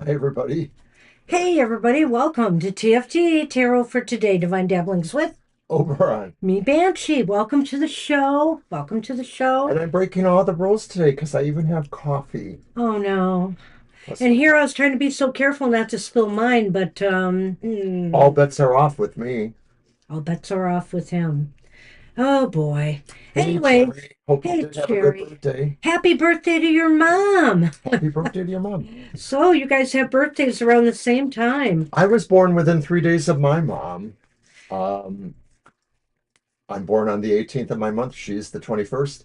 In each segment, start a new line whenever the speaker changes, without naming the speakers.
Hi, everybody.
Hey everybody, welcome to TFT, Tarot for Today, Divine Dabblings with
Oberon.
me, Banshee. Welcome to the show. Welcome to the show.
And I'm breaking all the rules today because I even have coffee.
Oh no.
Plus,
And here I was trying to be so careful not to spill mine, but
all bets are off with me.
all bets are off with him. Oh boy.
Hey,
Anyway,
Cherry. Hope you
hey
did have a good
Cherry.
birthday.
Happy birthday to your mom.
Happy birthday to your mom.
So you guys have birthdays around the same time.
I was born within 3 days of my mom. Um, I'm born on the 18th of my month. She's the 21st.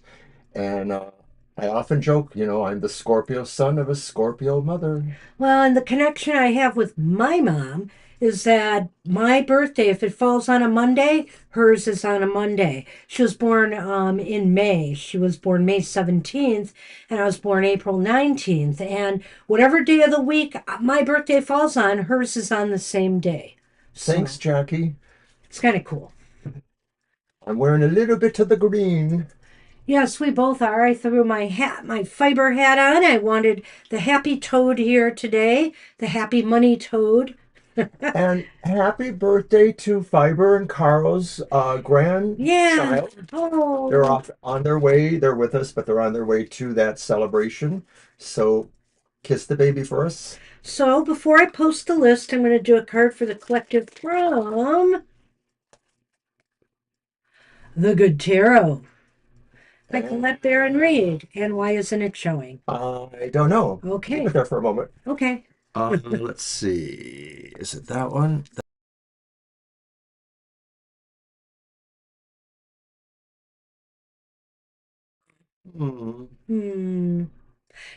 And I often joke, I'm the Scorpio son of a Scorpio mother.
Well, and the connection I have with my mom is that my birthday, if it falls on a Monday, hers is on a Monday. She was born in May. She was born May 17th, and I was born April 19th. And whatever day of the week my birthday falls on, hers is on the same day.
Thanks,
So
Jackie.
it's kind of cool.
I'm wearing a little bit of the green.
Yes, we both are. I threw my hat, my fiber hat on. I wanted the happy toad here today, the happy money toad.
And happy birthday to Fiber and Carl's
Yeah.
grandchild. They're
Oh.
off on their way. They're with us, but they're on their way to that celebration. So kiss the baby for us.
So before I post the list, I'm going to do a card for the collective from The Good Tarot by
And
Colette Baron Reed. And why isn't it showing?
I don't know. Keep it
Okay.
there for a moment.
Okay.
Let's see. Is it that one? Hmm.
Hmm. Do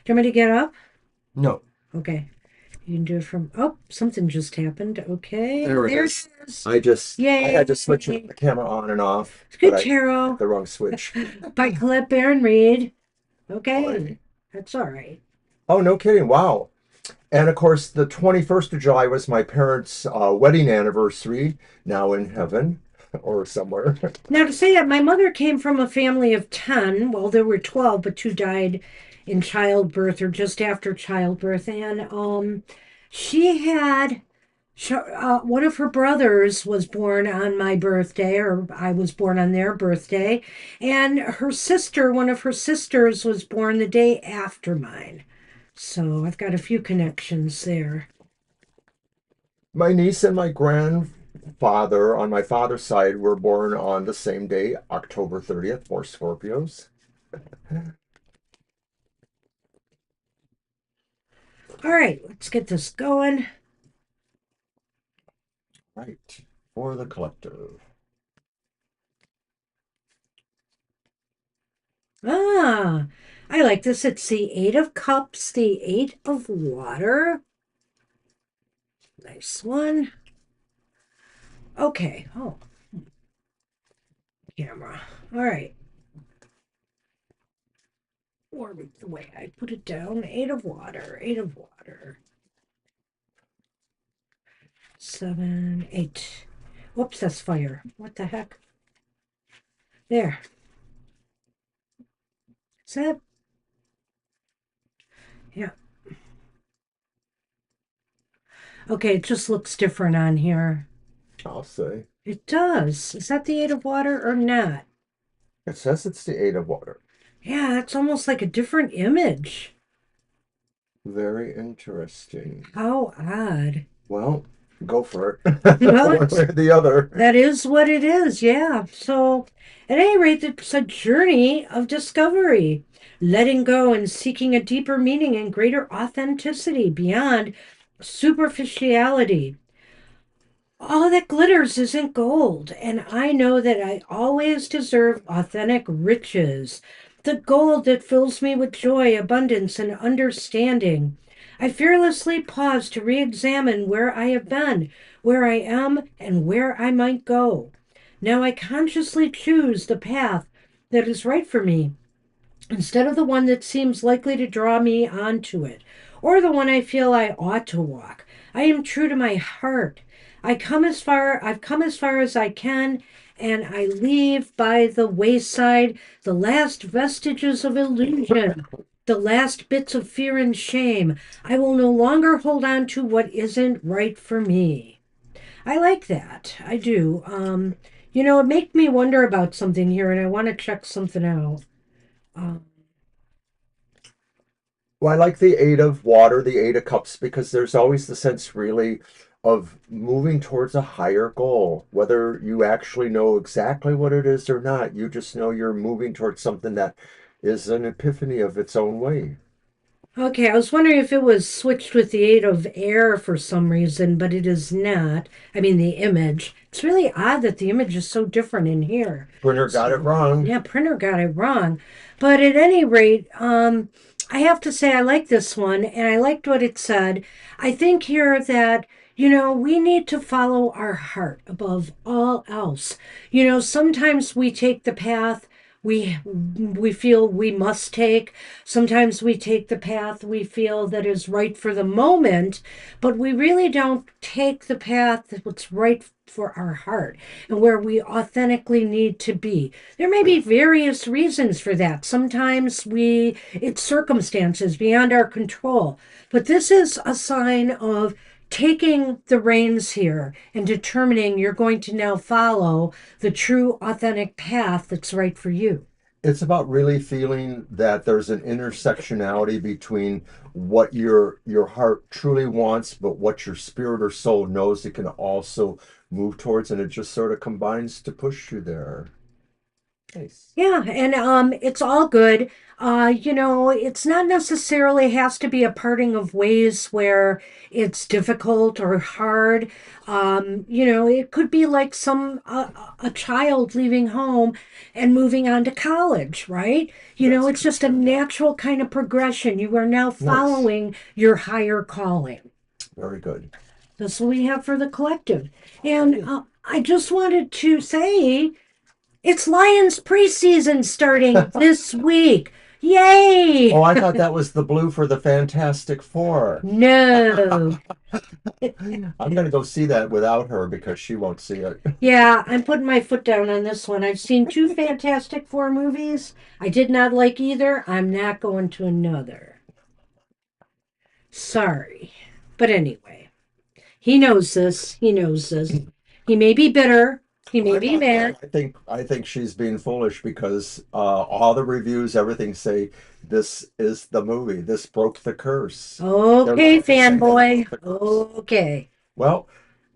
you want me to get up?
No,
Okay. You can do it from. Oh, something just happened. Okay.
there it
There it
is.
is.
I had
Yay.
to switch the camera on and off, but
Good
I hit
Tarot
the wrong switch.
by Colette Baron Reed. Okay.
Boy.
That's all right.
Oh, no kidding. Wow. And of course, the 21st of July was my parents' wedding anniversary, now in heaven or somewhere.
Now, to say that my mother came from a family of 10, well, there were 12, but two died in childbirth or just after childbirth. And she had one of her brothers was born on my birthday, or I was born on their birthday. And her sister, one of her sisters, was born the day after mine. So I've got a few connections there.
My niece and my grandfather on my father's side were born on the same day, October 30th, more Scorpios.
All right, let's get this going.
Right, for the collective.
Ah, I like this. It's the Eight of Cups, the Eight of Water. Nice one. Okay. Oh, camera. All right. Or the way I put it down. Eight of Water, Eight of Water. Seven, eight. Whoops, that's fire. What the heck? There. Is that? Yeah. Okay, it just looks different on here.
I'll say.
It does. Is that the Eight of Water or not?
It says it's the Eight of Water.
Yeah, it's almost like a different image.
Very interesting.
How odd.
Well, go for it.
Well,
One way or the other.
that is what it is, yeah. So, at any rate, it's a journey of discovery, letting go and seeking a deeper meaning and greater authenticity beyond superficiality. All that glitters isn't gold, and I know that I always deserve authentic riches, the gold that fills me with joy, abundance, and understanding. I fearlessly pause to re examine where I have been, where I am, and where I might go. Now I consciously choose the path that is right for me instead of the one that seems likely to draw me onto it, or the one I feel I ought to walk. I am true to my heart. I've come as far as I can, and I leave by the wayside the last vestiges of illusion the last bits of fear and shame. I will no longer hold on to what isn't right for me. I like that. I do. It made me wonder about something here, and I want to check something out. Um,
Well, I like the Eight of Water, the Eight of Cups, because there's always the sense, really, of moving towards a higher goal. Whether you actually know exactly what it is or not, you just know you're moving towards something that is an epiphany of its own way.
Okay, I was wondering if it was switched with the Eight of Air for some reason, but it is not. I mean, the image. It's really odd that the image is so different in here.
Printer got it
So,
wrong.
yeah, printer got it wrong. But at any rate, I have to say I like this one, and I liked what it said. I think here that, we need to follow our heart above all else. Sometimes we take the path we feel we must take. Sometimes we take the path we feel that is right for the moment, but we really don't take the path that's right for our heart and where we authentically need to be. There may be various reasons for that. Sometimes it's circumstances beyond our control, but this is a sign of taking the reins here and determining you're going to now follow the true authentic path that's right for you.
It's about really feeling that there's an intersectionality between what your heart truly wants, but what your spirit or soul knows it can also move towards, and it just sort of combines to push you there. Nice.
Yeah, and it's all good. It's not necessarily has to be a parting of ways where it's difficult or hard. It could be like a child leaving home and moving on to college, right?
That's
It's just a natural kind of progression. You are now
nice.
following your higher calling.
Very good.
That's what we have for the collective. And
Okay.
I just wanted to say. It's Lions preseason starting this week.
Oh,
Yay!
I thought that was the blue for the Fantastic Four.
No.
I'm gonna go see that without her because she won't see it.
Yeah, I'm putting my foot down on this one. I've seen two Fantastic Four movies. I did not like either. I'm not going to another. Sorry. But anyway, he knows this. He knows this. He may be bitter. He may
I'm
be
not mad.
mad.
I think she's being foolish because all the reviews, everything say this is the movie. This broke the curse. They're
Okay,
allowed to say that it
fanboy.
broke the curse.
Okay.
Well,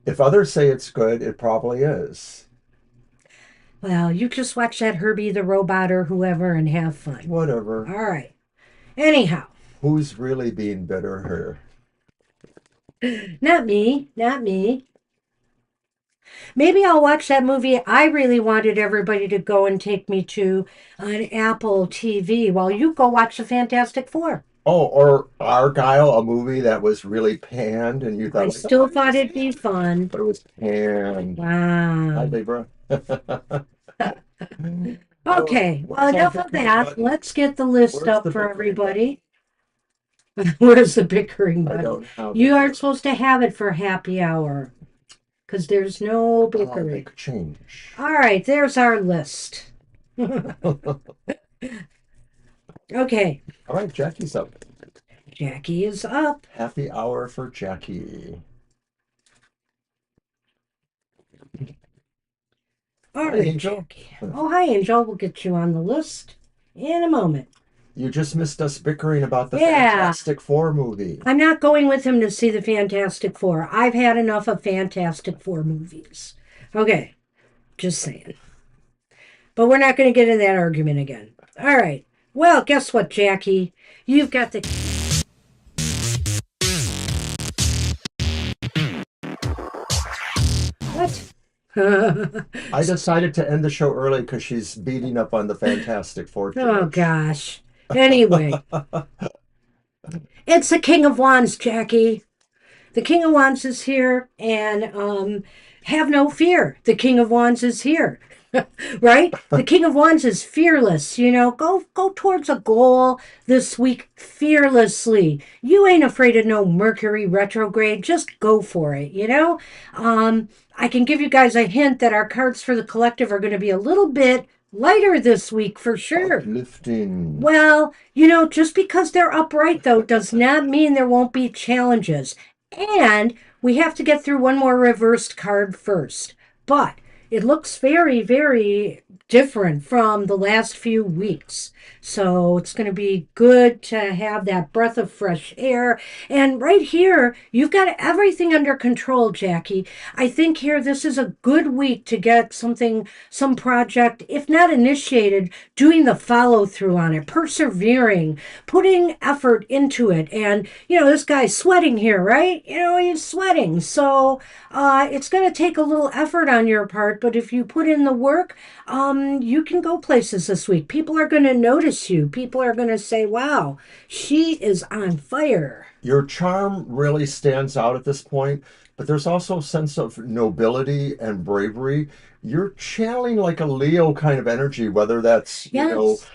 if others say it's good, it probably is.
Well, you just watch that Herbie the Robot or whoever and have fun.
Whatever.
All right. Anyhow,
Who's really being bitter here?
not me, not me. Maybe I'll watch that movie I really wanted everybody to go and take me to on Apple TV while you go watch the Fantastic Four.
Oh, or Argyle, a movie that was really panned, and you
I
thought like, oh,
still
I'm gonna
thought
see
it'd
it,
be fun.
but it was panned. Hi,
Wow.
Libra. Oh,
Okay, well,
where's our
enough of
bickering
that.
button?
Let's get the list
Where's
up
the
for
bickering button?
everybody. Where's the bickering
I
button?
don't have
You
it.
aren't supposed to have it for happy hour because there's no
I'll
bickering.
make a change.
All right, there's our list.
All
Okay,
right, Jackie's up.
Jackie is up.
Happy hour for Jackie.
All
Hi,
right,
Angel.
Jackie. Oh, hi, Angel. We'll get you on the list in a moment.
You just missed us bickering about the
Yeah,
Fantastic Four movie.
I'm not going with him to see the Fantastic Four. I've had enough of Fantastic Four movies. Okay, just saying. But we're not going to get in that argument again. All right. Well, guess what, Jackie? You've got the. What?
I decided to end the show early because she's beating up on the Fantastic Four too
Oh,
much.
gosh. Anyway, it's the King of Wands, Jackie. The King of Wands is here, and have no fear. The King of Wands is here, right? The King of Wands is fearless. Go towards a goal this week fearlessly. You ain't afraid of no Mercury retrograde. Just go for it. I can give you guys a hint that our cards for the collective are going to be a little bit lighter this week for sure.
Uplifting.
Well, just because they're upright, though, does not mean there won't be challenges. And we have to get through one more reversed card first. But it looks very, very different from the last few weeks. So it's going to be good to have that breath of fresh air. And right here, you've got everything under control, Jackie. I think here this is a good week to get something, some project, if not initiated, doing the follow through on it, persevering, putting effort into it. And, this guy's sweating here, right? He's sweating. So it's going to take a little effort on your part, but if you put in the work, you can go places this week. People are going to notice you. People are going to say, wow, she is on fire.
Your charm really stands out at this point, but there's also a sense of nobility and bravery. You're channeling like a Leo kind of energy, whether that's,
Yes.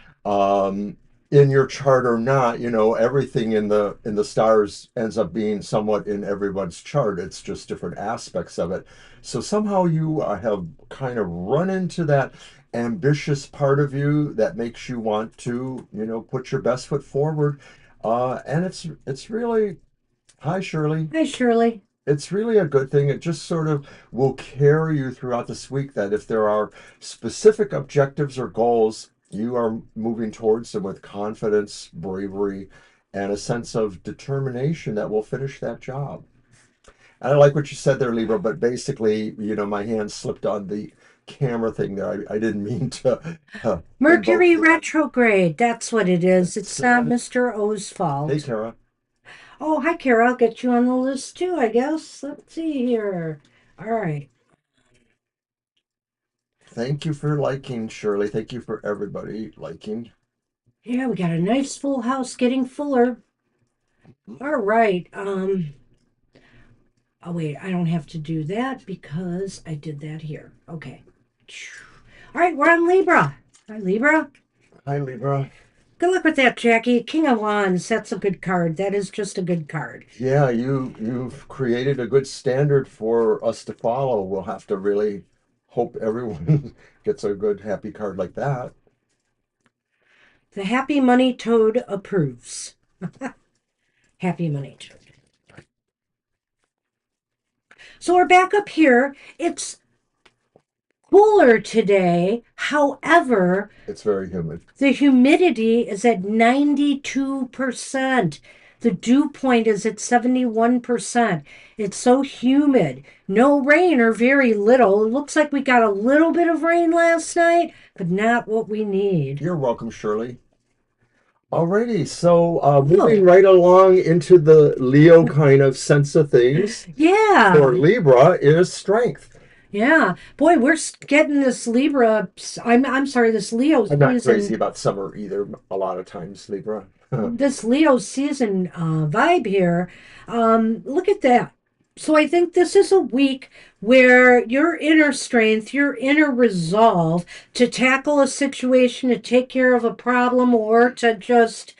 in your chart or not, everything in the stars ends up being somewhat in everyone's chart. It's just different aspects of it. So somehow you have kind of run into that ambitious part of you that makes you want to, put your best foot forward. And it's really, hi Shirley.
Hi, Shirley.
It's really a good thing. It just sort of will carry you throughout this week that if there are specific objectives or goals, you are moving towards them with confidence, bravery, and a sense of determination that will finish that job. I like what you said there, Libra, but basically, my hand slipped on the camera thing there. I didn't mean to invoke
Mercury
that.
retrograde. That's what it is. It's
It's,
not Mr. O's
hey,
fault.
Kara.
Oh, hi, Kara. I'll get you on the list too, I guess. Let's see here. All right.
Thank you for liking, Shirley. Thank you for everybody liking.
Yeah, we got a nice full house getting fuller. All right. Oh, wait, I don't have to do that because I did that here. Okay. All right, we're on Libra. Hi, Libra.
Hi, Libra.
Good luck with that, Jackie. King of Wands. That's a good card. That is just a good card.
Yeah, you've created a good standard for us to follow. We'll have to really hope everyone gets a good happy card like that.
The Happy Money Toad approves. Happy Money Toad. So we're back up here. It's cooler today. However,
It's very humid.
the humidity is at 92%. The dew point is at 71%. It's so humid. No rain or very little. It looks like we got a little bit of rain last night, but not what we need.
You're welcome, Shirley. Alrighty, so moving
Oh,
right along into the Leo kind of sense of things, for
yeah.
Libra is strength.
Yeah. Boy, we're getting this Libra. I'm sorry, this Leo
I'm not crazy
season.
about summer either, a lot of times, Libra.
This Leo season vibe here. Look at that. So I think this is a week where your inner strength, your inner resolve to tackle a situation, to take care of a problem, or to just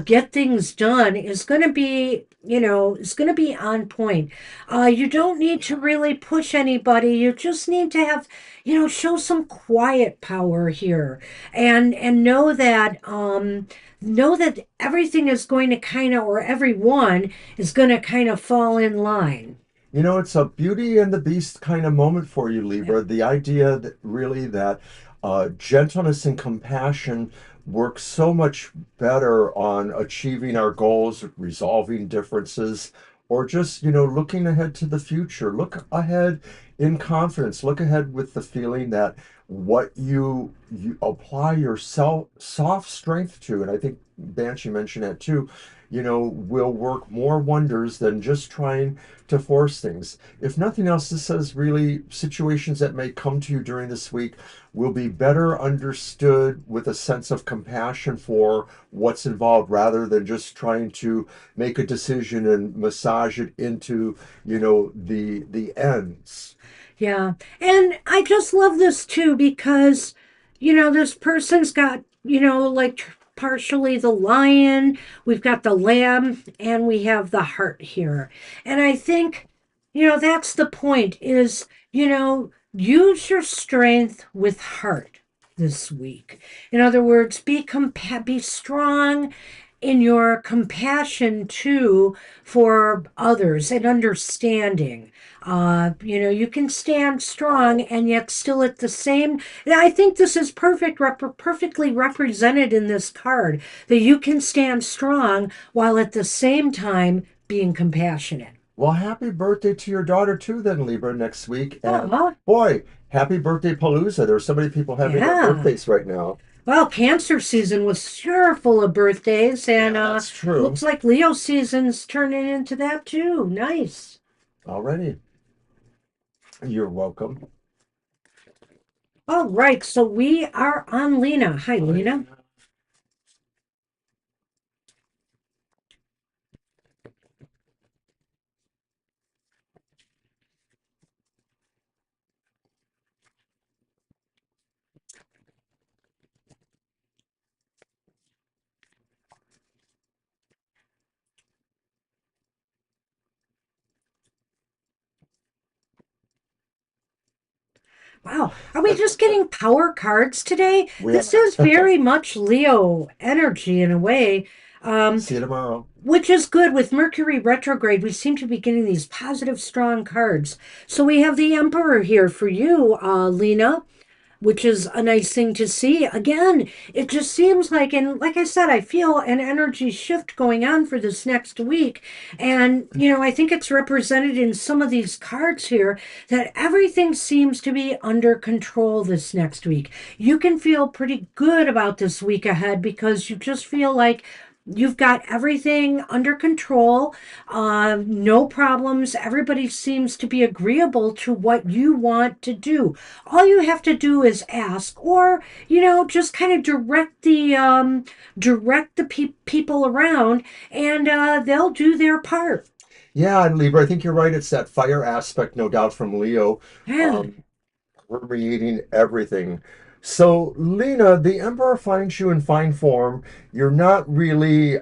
get things done is going to be, is going to be on point. You don't need to really push anybody. You just need to have, show some quiet power here, and know that everything is going to kind of, or everyone is going to kind of fall in line.
It's a Beauty and the Beast kind of moment for you,
Yeah.
Libra. The idea that really that gentleness and compassion work so much better on achieving our goals, resolving differences, or just, looking ahead to the future. Look ahead in confidence. Look ahead with the feeling that what you apply your soft strength to, and I think Banshee mentioned that too, will work more wonders than just trying to force things. If nothing else, this says really situations that may come to you during this week will be better understood with a sense of compassion for what's involved rather than just trying to make a decision and massage it into, the ends.
Yeah. And I just love this too because, this person's got, like partially the lion, we've got the lamb, and we have the heart here. And I think, that's the point is, use your strength with heart. this week. In other words, be strong in your compassion too for others and understanding. You can stand strong and yet still at the same. And I think this is perfectly represented in this card that you can stand strong while at the same time being compassionate.
Well, happy birthday to your daughter too, then Libra next week. And
Oh,
boy, happy birthday, Palooza. There's so many people having their
yeah.
birthdays right now.
Well, Cancer season was sure full of birthdays, and
Yeah, that's true.
looks like Leo season's turning into that too. Nice.
Already. You're welcome.
All right, so we are on Lena. Hi, Lena. Wow, are we just getting power cards today?
We
This
are.
is very much Leo energy in a way, um,
See you tomorrow.
which is good. With Mercury retrograde, we seem to be getting these positive, strong cards. So we have the Emperor here for you, Lena, which is a nice thing to see. Again, it just seems like, and like I said, I feel an energy shift going on for this next week. And, I think it's represented in some of these cards here that everything seems to be under control this next week. You can feel pretty good about this week ahead because you just feel like you've got everything under control, no problems. Everybody seems to be agreeable to what you want to do. All you have to do is ask, or just kind of direct the people around, and they'll do their part.
Yeah, and Libra, I think you're right. It's that fire aspect, no doubt, from Leo,
Yeah.
um, permeating everything. So, Lena, the Emperor finds you in fine form. You're not really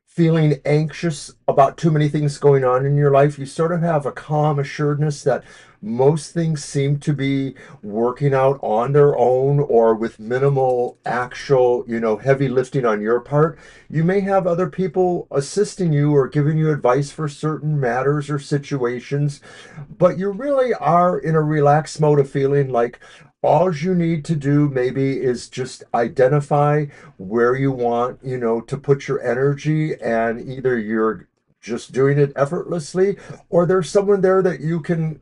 feeling anxious about too many things going on in your life. You sort of have a calm assuredness that most things seem to be working out on their own or with minimal actual, heavy lifting on your part. You may have other people assisting you or giving you advice for certain matters or situations, but you really are in a relaxed mode of feeling like all you need to do maybe is just identify where you want, to put your energy, and either you're just doing it effortlessly or there's someone there that you can,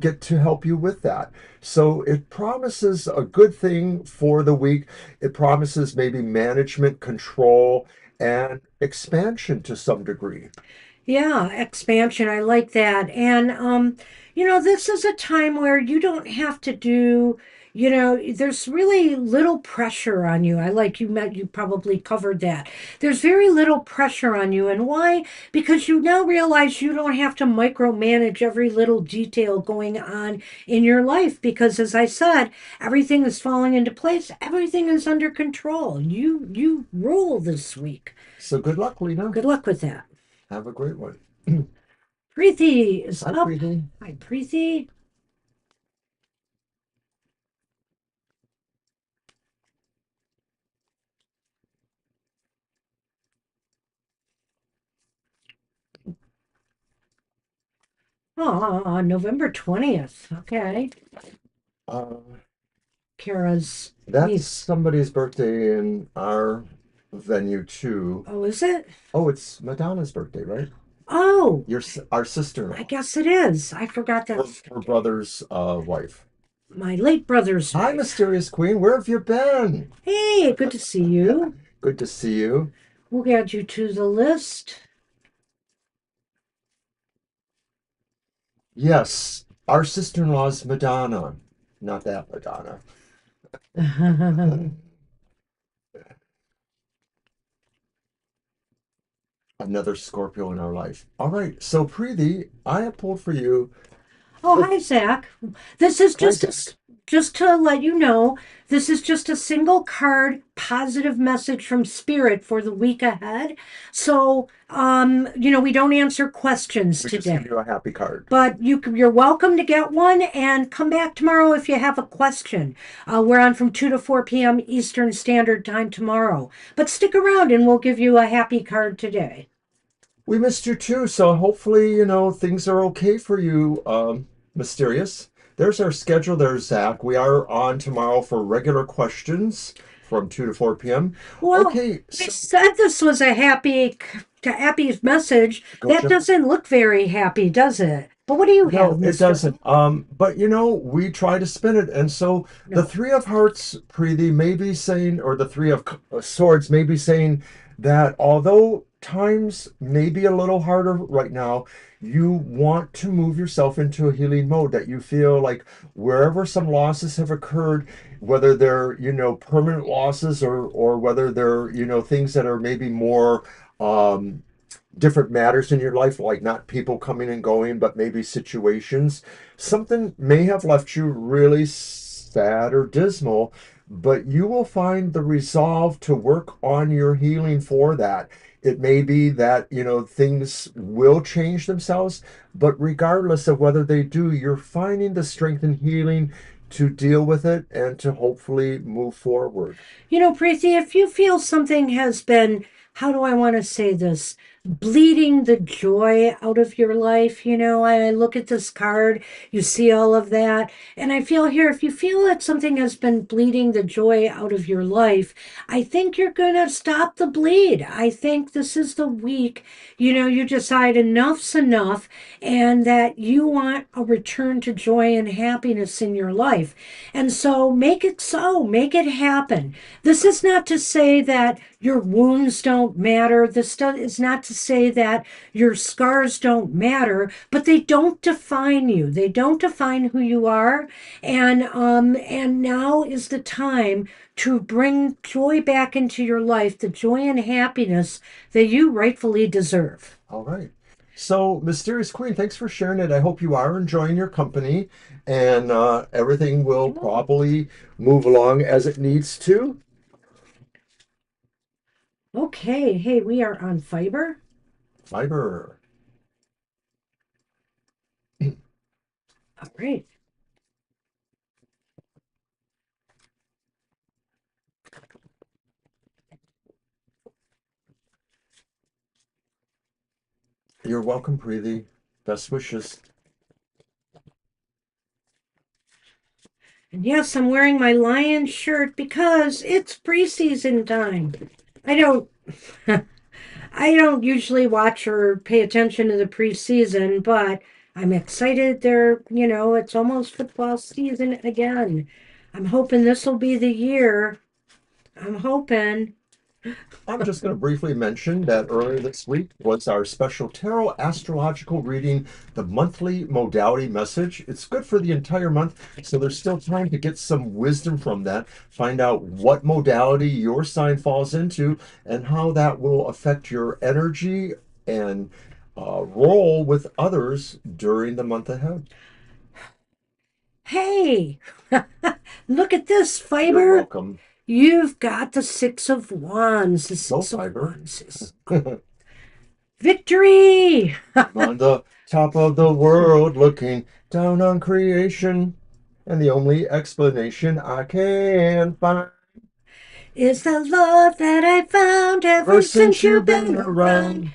get to help you with that. So it promises a good thing for the week. It promises maybe management, control, and expansion to some degree.
Yeah, expansion. I like that. And this is a time where you don't have to do, there's really little pressure on you. You probably covered that. There's very little pressure on you. And why? Because you now realize you don't have to micromanage every little detail going on in your life because as I said, everything is falling into place. Everything is under control. You rule this week.
So good luck, Lena.
Good luck with that.
Have a great one.
Preeti is
Hi,
up.
Preeti.
Hi, Preeti. Oh, November 20th. Okay.
Uh,
Kara's
that's
niece.
somebody's birthday in our venue too.
Oh, is it?
Oh, it's Madonna's birthday, right?
Oh,
Our
I
sister-in-law,
guess it is. I forgot
her,
that's
her brother's wife.
my late brother's
Hi,
wife.
mysterious queen. Where have you been?
Hey, good to see you.
Good to see you.
We'll add you to the list.
Yes, our sister-in-law's Madonna, not that Madonna.
Oh,
Another Scorpio in our life. All right, so Preeti, I have pulled for you the
hi, Zach. This is
Hi
just
Deck.
just to let you know, this is just a single card positive message from Spirit for the week ahead. So, we don't answer questions
We just give
today.
you a happy card.
But you're welcome to get one and come back tomorrow if you have a question. We're on from 2 to 4 p.m. Eastern Standard Time tomorrow. But stick around and we'll give you a happy card today.
We missed you too, so hopefully, things are okay for you, Mysterious. There's our schedule there, Zach. We are on tomorrow for regular questions from 2 to 4 p.m.
Well,
Okay,
I
so
said this was a happy message.
go,
That
Jeff.
doesn't look very happy, does it? But what do you
No,
have,
it
Mister?
doesn't. But we try to spin it, and so the
No.
Three of Hearts, Preeti, may be saying, or the Three of Swords may be saying that although times may be a little harder right now, you want to move yourself into a healing mode. That you feel like wherever some losses have occurred, whether they're permanent losses or whether they're things that are maybe more. Different matters in your life, like not people coming and going, but maybe situations. Something may have left you really sad or dismal, but you will find the resolve to work on your healing for that. It may be that, things will change themselves, but regardless of whether they do, you're finding the strength and healing to deal with it and to hopefully move forward.
Preeti, if you feel something has been, how do I want to say this, bleeding the joy out of your life, I look at this card, you see all of that, and I feel here, if you feel that something has been bleeding the joy out of your life, I think you're going to stop the bleed. I think this is the week, you decide enough's enough and that you want a return to joy and happiness in your life. And so make it so, make it happen. This is not to say that your wounds don't matter. Is not to say that your scars don't matter, but they don't define you. They don't define who you are. And now is the time to bring joy back into your life, the joy and happiness that you rightfully deserve.
All right. So, Mysterious Queen, thanks for sharing it. I hope you are enjoying your company and everything will probably move along as it needs to.
Okay, hey, we are on fiber.
Fiber.
All right.
You're welcome, Preeti. Best wishes.
And yes, I'm wearing my lion shirt because it's preseason time. I don't I don't usually watch or pay attention to the preseason, but I'm excited it's almost football season again. I'm hoping this will be the year. I'm hoping.
I'm just going to briefly mention that earlier this week was our special tarot astrological reading, the monthly modality message. It's good for the entire month, so there's still time to get some wisdom from that, find out what modality your sign falls into, and how that will affect your energy and role with others during the month ahead.
Hey, look at this,
You're
Fiber.
welcome.
You've got the Six of Wands. The
Go,
Six of
Fiber.
Wands is victory.
On the top of the world, looking down on creation. And the only explanation I can find
Is the love that I found
ever
ever
since
since you've
you've
been
been
around.
around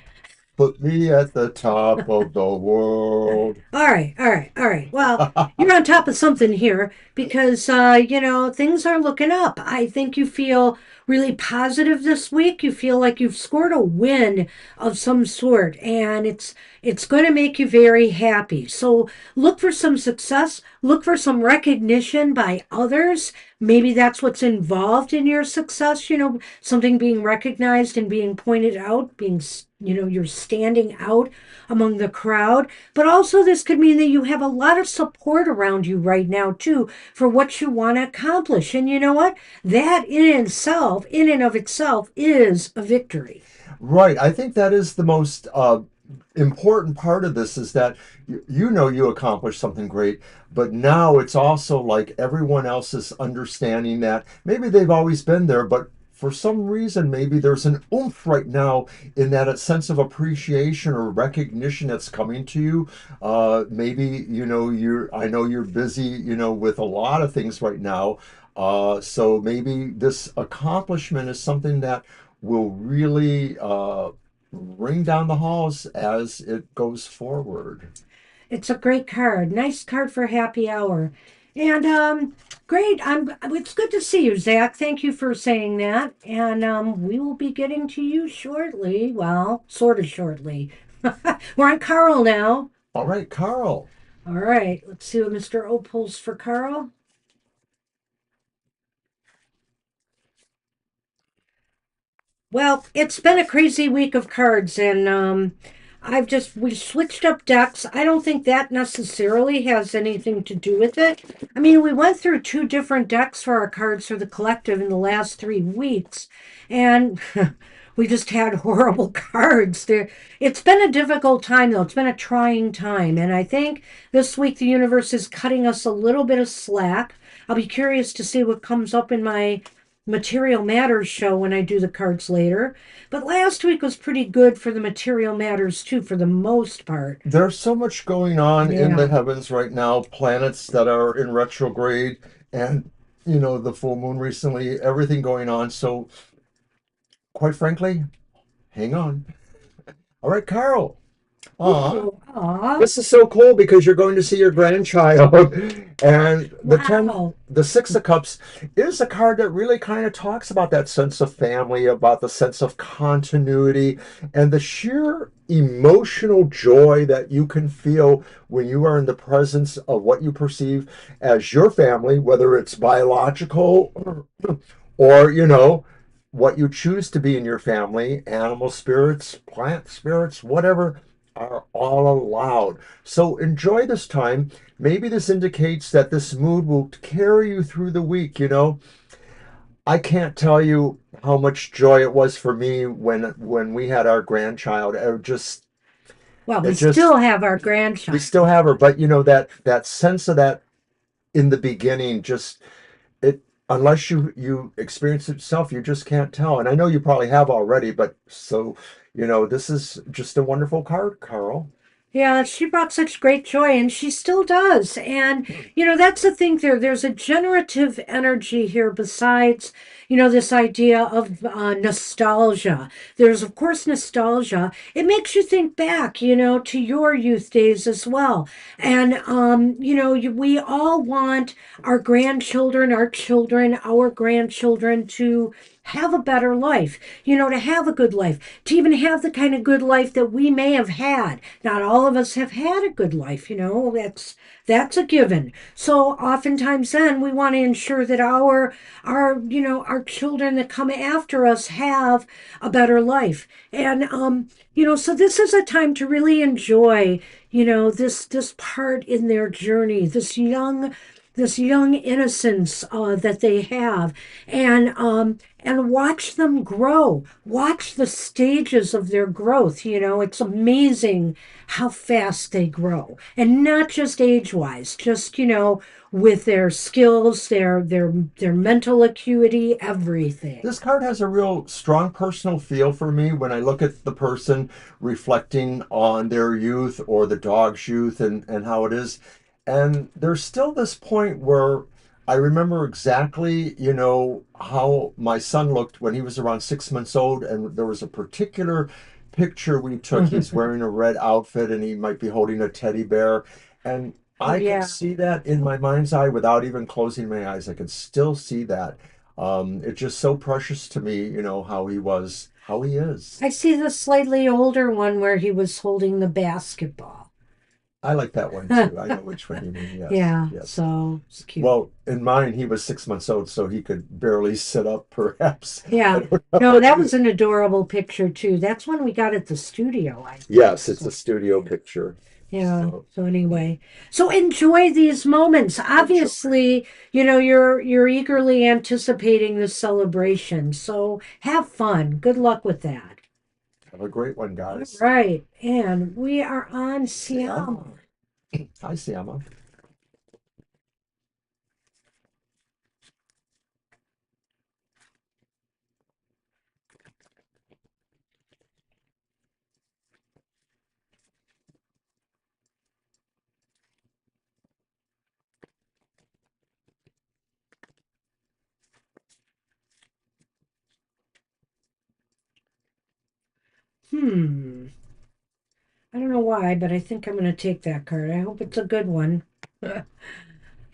put me at the top of the world.
All right, all right, all right. Well, you're on top of something here because, things are looking up. I think you feel really positive this week. You feel like you've scored a win of some sort, and it's going to make you very happy. So look for some success. Look for some recognition by others. Maybe that's what's involved in your success. Something being recognized and being pointed out, you're standing out among the crowd. But also, this could mean that you have a lot of support around you right now, too, for what you want to accomplish. And you know what? That in and of itself, is a victory.
Right. I think that is the most important part of this is that you know you accomplished something great, but now it's also like everyone else is understanding that maybe they've always been there, but for some reason maybe there's an oomph right now in that a sense of appreciation or recognition that's coming to you. Maybe you know you're I know you're busy, you know, with a lot of things right now. So maybe this accomplishment is something that will really ring down the halls as it goes forward.
It's a great card. Nice card for happy hour. And great. It's good to see you, Zach. Thank you for saying that. And we will be getting to you shortly. Well, sort of shortly. We're on Carl now.
All right, Carl.
All right. Let's see what Mr. O pulls for Carl. Well, it's been a crazy week of cards, and we switched up decks. I don't think that necessarily has anything to do with it. I mean, we went through two different decks for our cards for the collective in the last 3 weeks, and we just had horrible cards. It's been a difficult time, though. It's been a trying time, and I think this week the universe is cutting us a little bit of slack. I'll be curious to see what comes up in my Material Matters show when I do the cards later. But last week was pretty good for the Material Matters too, for the most part.
There's so much going on in the
Yeah.
heavens right now, planets that are in retrograde, and you know, the full moon recently, everything going on. So, quite frankly, hang on. All right, Carl. Aw,
Ooh, aw.
this is so cool because you're going to see your grandchild. And
Wow.
the Six of Cups is a card that really kind of talks about that sense of family, about the sense of continuity, and the sheer emotional joy that you can feel when you are in the presence of what you perceive as your family, whether it's biological or, you know, what you choose to be in your family, animal spirits, plant spirits, whatever, are all allowed. So enjoy this time. Maybe this indicates that this mood will carry you through the week, you know. I can't tell you how much joy it was for me when we had our grandchild.
Well, we
It just
still have our
we
grandchild.
still have her, but you know that sense of that in the beginning just it unless you experience it yourself, you just can't tell. And I know you probably have already, but so you know, this is just a wonderful card, Carl.
Yeah, she brought such great joy, and she still does. And, that's the thing there. There's a generative energy here besides, this idea of nostalgia. There's, of course, nostalgia. It makes you think back, to your youth days as well. And, we all want our grandchildren, our children, our grandchildren to have a better life, to have a good life, to even have the kind of good life that we may have had. Not all of us have had a good life, that's a given. So oftentimes then we want to ensure that our children that come after us have a better life. And so this is a time to really enjoy, this part in their journey, this young innocence that they have, and watch them grow. Watch the stages of their growth. It's amazing how fast they grow, and not just age-wise, just with their skills, their mental acuity, everything.
This card has a real strong personal feel for me when I look at the person reflecting on their youth or the dog's youth and how it is. And there's still this point where I remember exactly, you know, how my son looked when he was around 6 months old. And there was a particular picture we took. He's wearing a red outfit and he might be holding a teddy bear. And
Oh
I can
yeah.
see that in my mind's eye without even closing my eyes. I can still see that. It's just so precious to me, you know, how he was, how he is.
I see the slightly older one where he was holding the basketball.
I like that one too. I know which one you mean. Yes,
Yeah,
yes.
so it's cute.
Well, in mine, he was 6 months old, so he could barely sit up, perhaps. I
Yeah.
don't
No,
know.
that was an adorable picture too. That's one we got at the studio, I think.
Yes, it's a
So,
studio
yeah.
picture.
Yeah.
So
So anyway, so enjoy these moments.
enjoy.
Obviously, you're eagerly anticipating this celebration. So have fun. Good luck with that.
Have a great one,
All
guys.
right. And we are on Siam.
Siama. Hi, Siama.
Hmm. I don't know why, but I think I'm going to take that card. I hope it's a good one. I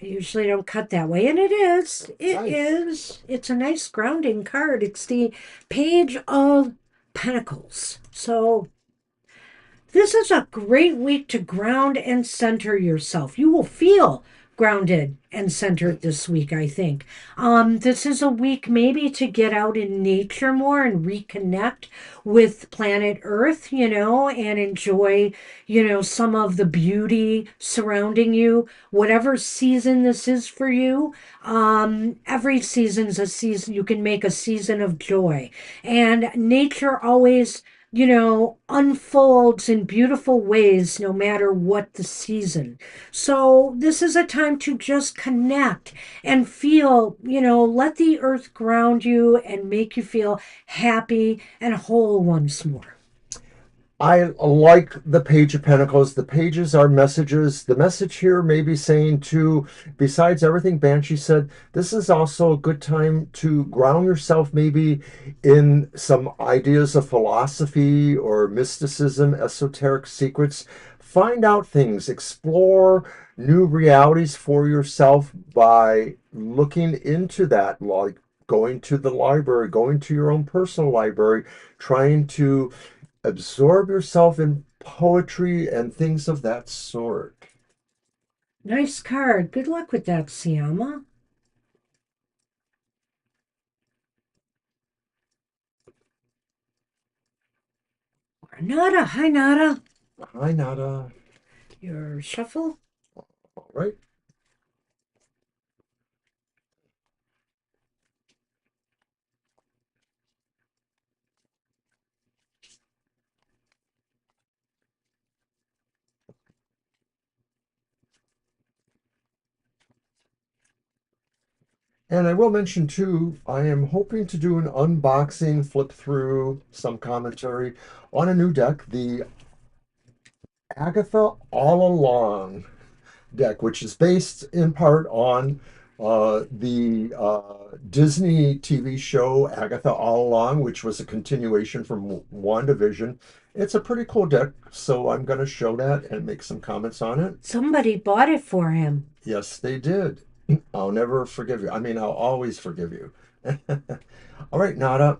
usually don't cut that way, and it is. It
Nice.
is. It's a nice grounding card. It's the Page of Pentacles. So this is a great week to ground and center yourself. You will feel grounded and centered this week, I think. This is a week maybe to get out in nature more and reconnect with planet Earth, and enjoy, some of the beauty surrounding you. Whatever season this is for you, every season's a season. You can make a season of joy. And nature always unfolds in beautiful ways no matter what the season. So, this is a time to just connect and feel, let the earth ground you and make you feel happy and whole once more.
I like the Page of Pentacles. The pages are messages. The message here may be saying to, besides everything Banshee said, this is also a good time to ground yourself maybe in some ideas of philosophy or mysticism, esoteric secrets. Find out things, explore new realities for yourself by looking into that, like going to the library, going to your own personal library, trying to absorb yourself in poetry and things of that sort.
Nice card. Good luck with that, Siama. Nada. Hi, Nada.
Hi, Nada.
Your shuffle.
All right. And I will mention too, I am hoping to do an unboxing, flip through some commentary on a new deck, the Agatha All Along deck, which is based in part on the Disney TV show Agatha All Along, which was a continuation from WandaVision. It's a pretty cool deck, so I'm going to show that and make some comments on it.
Somebody bought it for him.
Yes, they did. I'll never forgive you. I mean, I'll always forgive you. All right, Nada.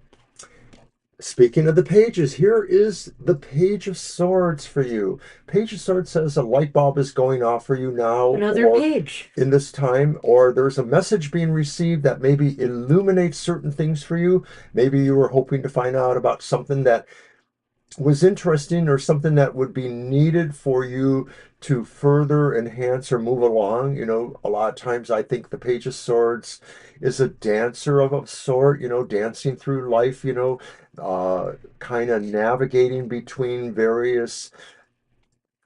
Speaking of the pages, here is the Page of Swords for you. Page of Swords says a light bulb is going off for you now
Another
or
page.
in this time, or there's a message being received that maybe illuminates certain things for you. Maybe you were hoping to find out about something that was interesting or something that would be needed for you to further enhance or move along. A lot of times I think the Page of Swords is a dancer of a sort, dancing through life, kind of navigating between various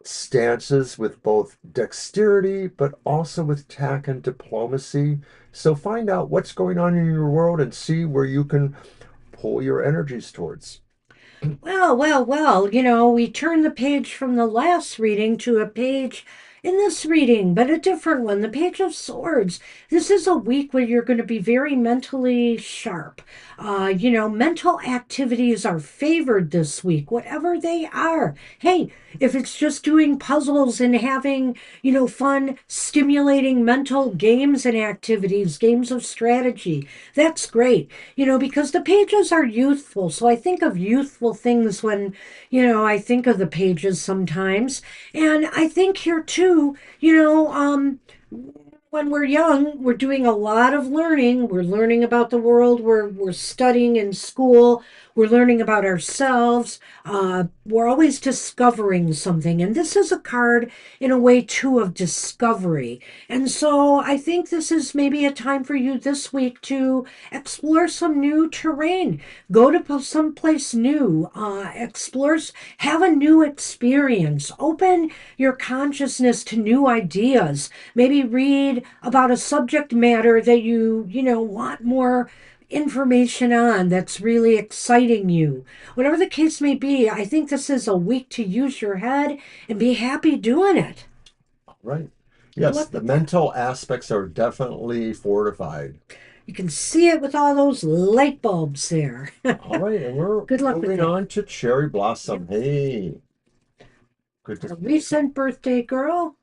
stances with both dexterity but also with tact and diplomacy. So find out what's going on in your world and see where you can pull your energies towards.
Well, well, well, we turn the page from the last reading to a page in this reading, but a different one, the Page of Swords. This is a week where you're going to be very mentally sharp. Mental activities are favored this week, whatever they are. Hey, if it's just doing puzzles and having, fun, stimulating mental games and activities, games of strategy, that's great, because the pages are youthful. So I think of youthful things when, I think of the pages sometimes. And I think here too, when we're young, we're doing a lot of learning. We're learning about the world. We're studying in school. We're learning about ourselves. We're always discovering something. And this is a card in a way too of discovery. And so I think this is maybe a time for you this week to explore some new terrain. Go to someplace new. Explore, have a new experience. Open your consciousness to new ideas. Maybe read about a subject matter that you want more information on that's really exciting you. Whatever the case may be, I think this is a week to use your head and be happy doing it.
Right.
Good
Yes,
luck
the
with that.
mental aspects are definitely fortified.
You can see it with all those light bulbs there.
All right, and we're
Good luck with
moving
that.
on to Cherry
Yep.
Blossom. Hey, good to
A
see you.
recent birthday girl.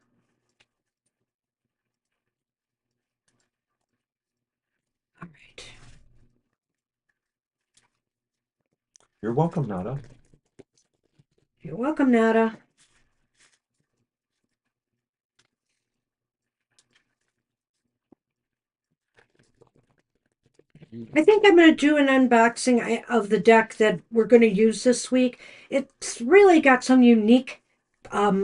All right.
You're welcome, Nada.
You're welcome, Nada. I think I'm going to do an unboxing of the deck that we're going to use this week. It's really got some unique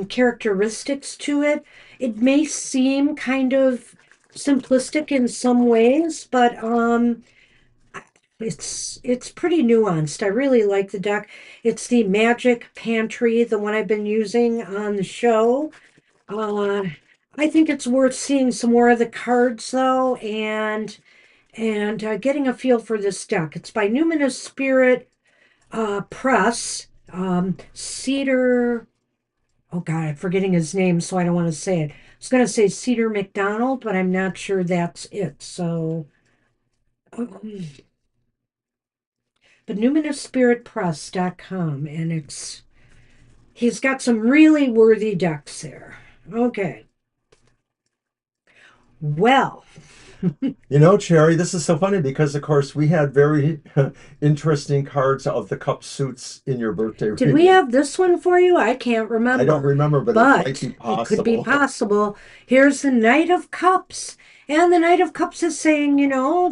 characteristics to it. It may seem kind of simplistic in some ways, but it's pretty nuanced. I really like the deck. It's the Magic Pantry, the one I've been using on the show. Uh, I think it's worth seeing some more of the cards though, and getting a feel for this deck. It's by Numinous Spirit Press. Cedar. Oh God, I'm forgetting his name, so I don't want to say it. I was going to say Cedar McDonald, but I'm not sure that's it. So, um, but numinousspiritpress.com, and he's got some really worthy decks there. Okay. Well,
You know, Cherry, this is so funny because, of course, we had very interesting cards of the cup suits in your birthday
did we
reading.
have this one for you? I can't
I don't
remember,
remember, but it might
but
be
it could be
possible.
possible. Here's the Knight of Cups. And the Knight of Cups is saying,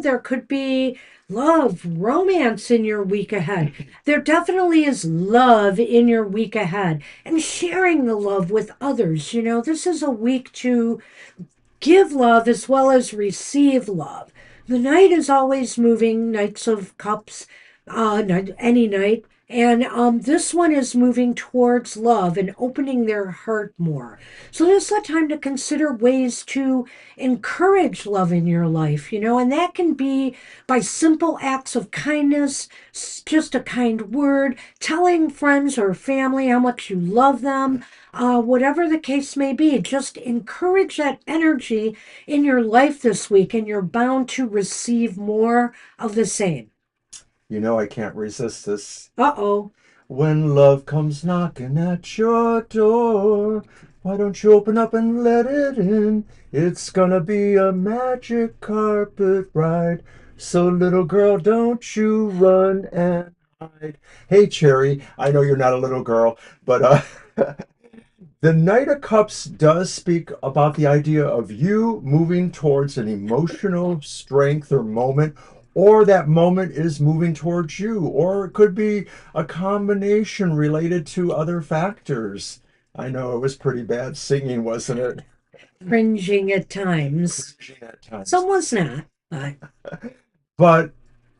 there could be love, romance in your week ahead. There definitely is love in your week ahead and sharing the love with others. This is a week to give love as well as receive love. The knight is always moving, Knights of Cups, any night. And this one is moving towards love and opening their heart more. So this is a time to consider ways to encourage love in your life, and that can be by simple acts of kindness, just a kind word, telling friends or family how much you love them, whatever the case may be, just encourage that energy in your life this week, and you're bound to receive more of the same.
You know, I can't resist this.
Uh oh.
When love comes knocking at your door, why don't you open up and let it in? It's gonna be a magic carpet ride. So, little girl, don't you run and hide. Hey, Cherry, I know you're not a little girl, but the Knight of Cups does speak about the idea of you moving towards an emotional strength or moment, or that moment is moving towards you, or it could be a combination related to other factors. I know it was pretty bad singing, wasn't it?
Cringing at times.
Cringing at times.
Someone's not, but
But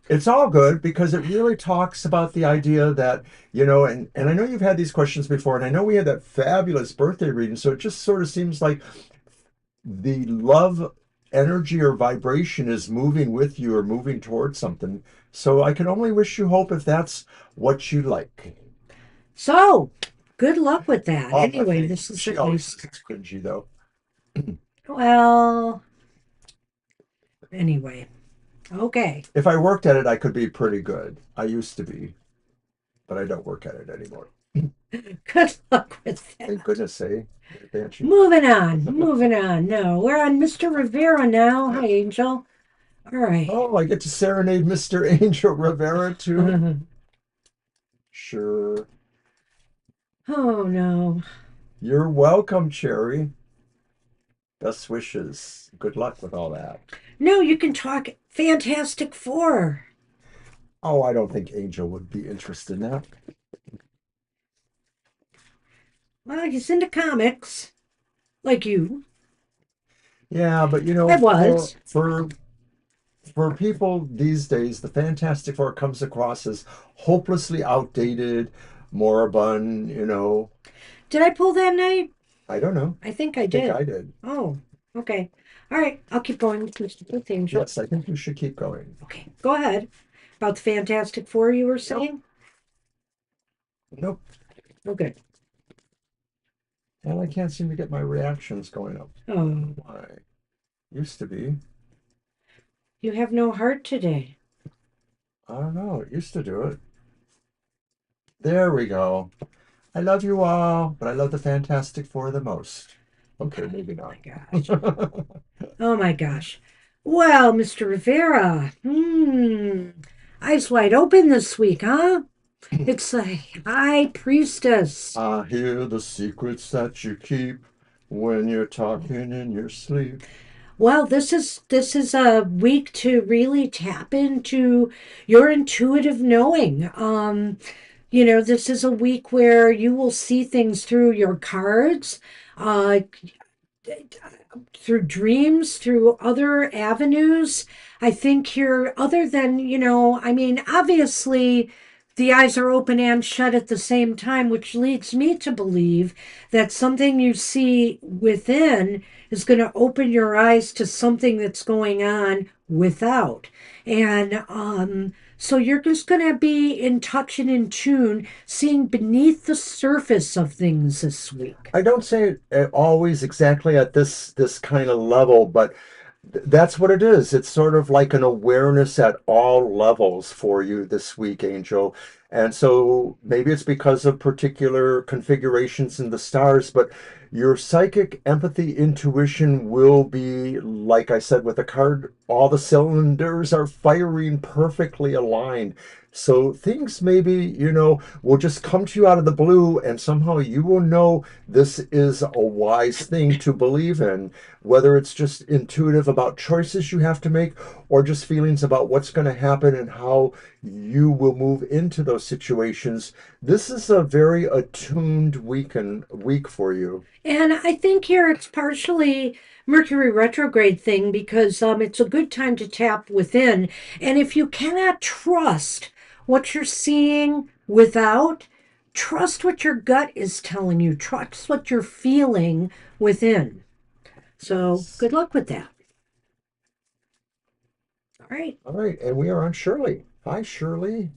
it's all good because it really talks about the idea that, and I know you've had these questions before, and I know we had that fabulous birthday reading, so it just sort of seems like the love energy or vibration is moving with you or moving towards something. So I can only wish you hope if that's what you like.
so good luck with that.
Oh,
Anyway,
hey,
this is
she
a
always
nice.
sings cringy though.
Well, anyway, okay.
If I worked at it, I could be pretty good. I used to be, but I don't work at it anymore.
Good luck with
Thank
that.
goodness, eh, Banshee?
Moving on, moving on. No, we're on Mr. Rivera now. Hi, Angel. All right.
Oh, I get to serenade Mr. Angel Rivera too? Sure.
Oh no.
You're welcome, Cherry. Best wishes. Good luck with all that.
No, you can talk Fantastic Four.
Oh, I don't think Angel would be interested in that.
Well, he's into comics, like you.
Yeah, but
I
for
was.
people these days, the Fantastic Four comes across as hopelessly outdated, moribund.
Did I pull that night?
I don't know.
I think
I
I
think
did.
I did.
Oh, okay. All right, I'll keep going with Mr. Booth Angel.
Yes, I think you should keep going.
Okay, go ahead. About the Fantastic Four you were
Nope.
saying?
Nope.
Okay.
And I can't seem to get my reactions going up.
Oh,
Why? Used to be.
you have no heart today.
I don't know. It used to do it. There we go. I love you all, but I love the Fantastic Four the most. Okay,
Oh
maybe
my
not.
gosh. Oh my gosh. Well, Mr. Rivera, eyes wide open this week, huh? It's a high priestess.
I hear the secrets that you keep when you're talking in your sleep.
Well, this is a week to really tap into your intuitive knowing. This is a week where you will see things through your cards, uh, through dreams, through other avenues. I think here, other than, I mean, obviously the eyes are open and shut at the same time, which leads me to believe that something you see within is going to open your eyes to something that's going on without. And so you're just going to be in touch and in tune, seeing beneath the surface of things this week.
I don't say it always exactly at this kind of level, but that's what it is. It's sort of like an awareness at all levels for you this week, Angel. And so maybe it's because of particular configurations in the stars, but your psychic empathy intuition will be, like I said with the card, all the cylinders are firing perfectly aligned. So things maybe, will just come to you out of the blue, and somehow you will know this is a wise thing to believe in, whether it's just intuitive about choices you have to make or just feelings about what's going to happen and how you will move into those situations. This is a very attuned week for you.
And I think here it's partially Mercury retrograde thing because it's a good time to tap within. And if you cannot trust what you're seeing without, trust what your gut is telling you, trust what you're feeling within. So
Yes.
good luck with that. All right.
All right, and we are on Shirley. Hi, Shirley.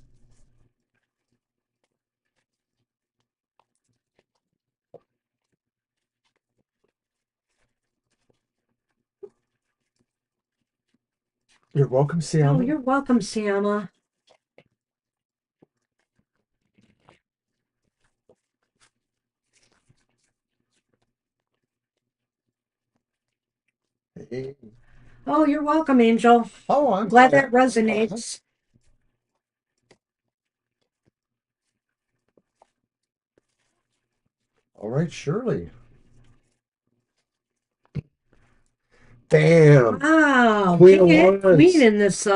You're welcome,
Oh,
Siama.
you're welcome, Siama.
Hey.
Oh, you're welcome, Angel.
Oh,
I'm
I'm
glad
glad.
that resonates.
All right, Shirley. Bam!
Wow,
Queen
king
of
and queen
Wands.
in this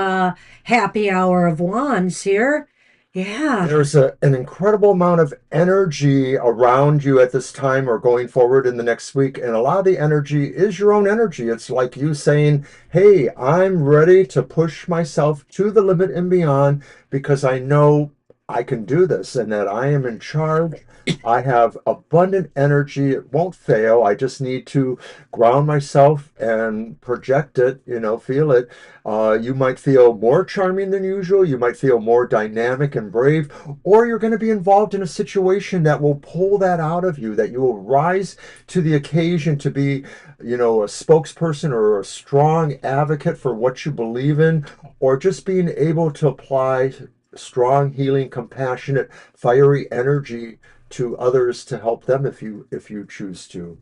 happy hour of wands here. Yeah.
There's an incredible amount of energy around you at this time or going forward in the next week. And a lot of the energy is your own energy. It's like you saying, hey, I'm ready to push myself to the limit and beyond because I know I can do this and that I am in charge. I have abundant energy. It won't fail. I just need to ground myself and project it, feel it. You might feel more charming than usual. You might feel more dynamic and brave, or you're going to be involved in a situation that will pull that out of you, that you will rise to the occasion to be, a spokesperson or a strong advocate for what you believe in, or just being able to apply strong, healing, compassionate, fiery energy to others to help them if you choose to.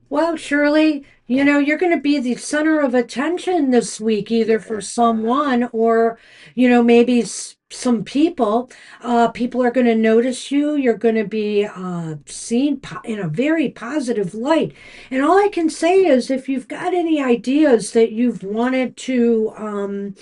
Well, Shirley, you're going to be the center of attention this week, either for someone or, maybe some people. People are going to notice you. You're going to be seen in a very positive light. And all I can say is if you've got any ideas that you've wanted to,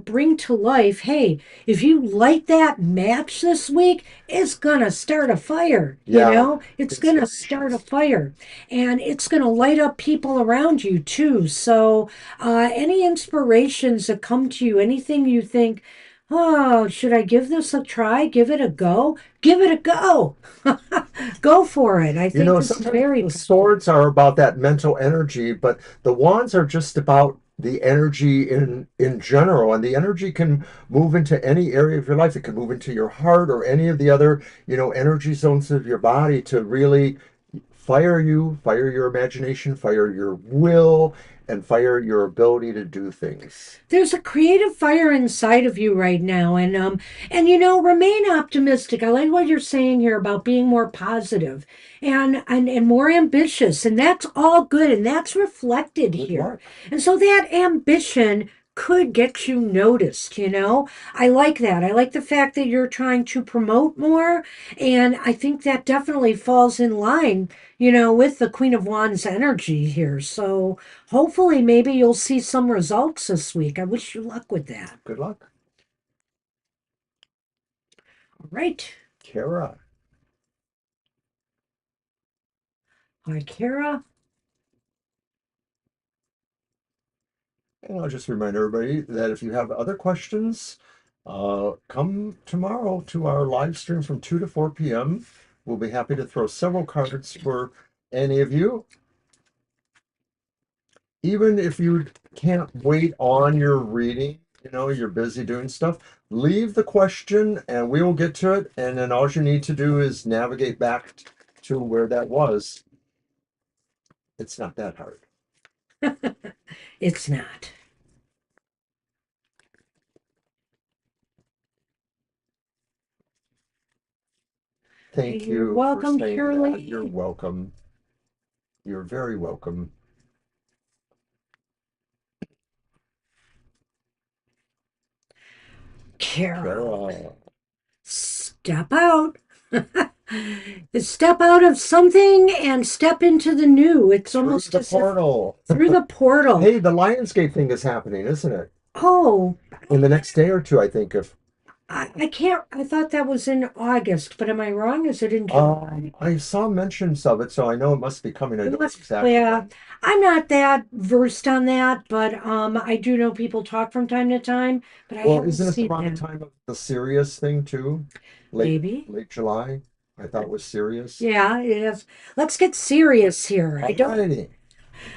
bring to life, hey, if you light that match this week, it's going to start a fire.
Yeah,
It's
it's
going to start a
delicious.
fire and it's going to light up people around you too. So, any inspirations that come to you, anything you think, oh, should I give this a try? Give it a go? Give it a go. Go for it. I
You
think
know,
this is
sometimes
very
the
powerful.
swords are about that mental energy, but the wands are just about the energy in general, and the energy can move into any area of your life. It can move into your heart or any of the other, energy zones of your body to really fire you, fire your imagination, fire your will, and fire your ability to do things.
There's a creative fire inside of you right now, and remain optimistic. I like what you're saying here about being more positive and more ambitious, and that's all good, and that's reflected
Good
here.
luck.
And so that ambition could get you noticed. I like that. I like the fact that you're trying to promote more, and I think that definitely falls in line, with the Queen of Wands energy here. So hopefully, maybe you'll see some results this week. I wish you luck with that.
Good luck.
All right.
Kara.
Hi, Kara.
And I'll just remind everybody that if you have other questions, come tomorrow to our live stream from 2 to 4 p.m. We'll be happy to throw several cards for any of you. Even if you can't wait on your reading, you're busy doing stuff, leave the question and we will get to it. And then all you need to do is navigate back to where that was. It's not that hard.
It's not.
Thank
You're
you for
welcome,
saying that. You're
Caroline.
welcome. You're very welcome.
Carol,
Kara.
step out. Step out of something and step into the new. It's
Through
almost
the
as if
portal.
through the portal.
Hey, the Lionsgate thing is happening, isn't it?
Oh,
In the next day or two, I think. If
I can't. I thought that was in August, but am I wrong? Is it in July?
I saw mentions of it, so I know it must be coming. I
It
don't know
must,
exactly
yeah.
when.
I'm not that versed on that, but I do know people talk from time to time, but I
Well,
haven't
isn't it
seen
around the
that.
time of the Sirius thing too? Late
Maybe.
late July. I thought was Sirius.
Yeah, it is. Let's get serious here. I don't
Alrighty.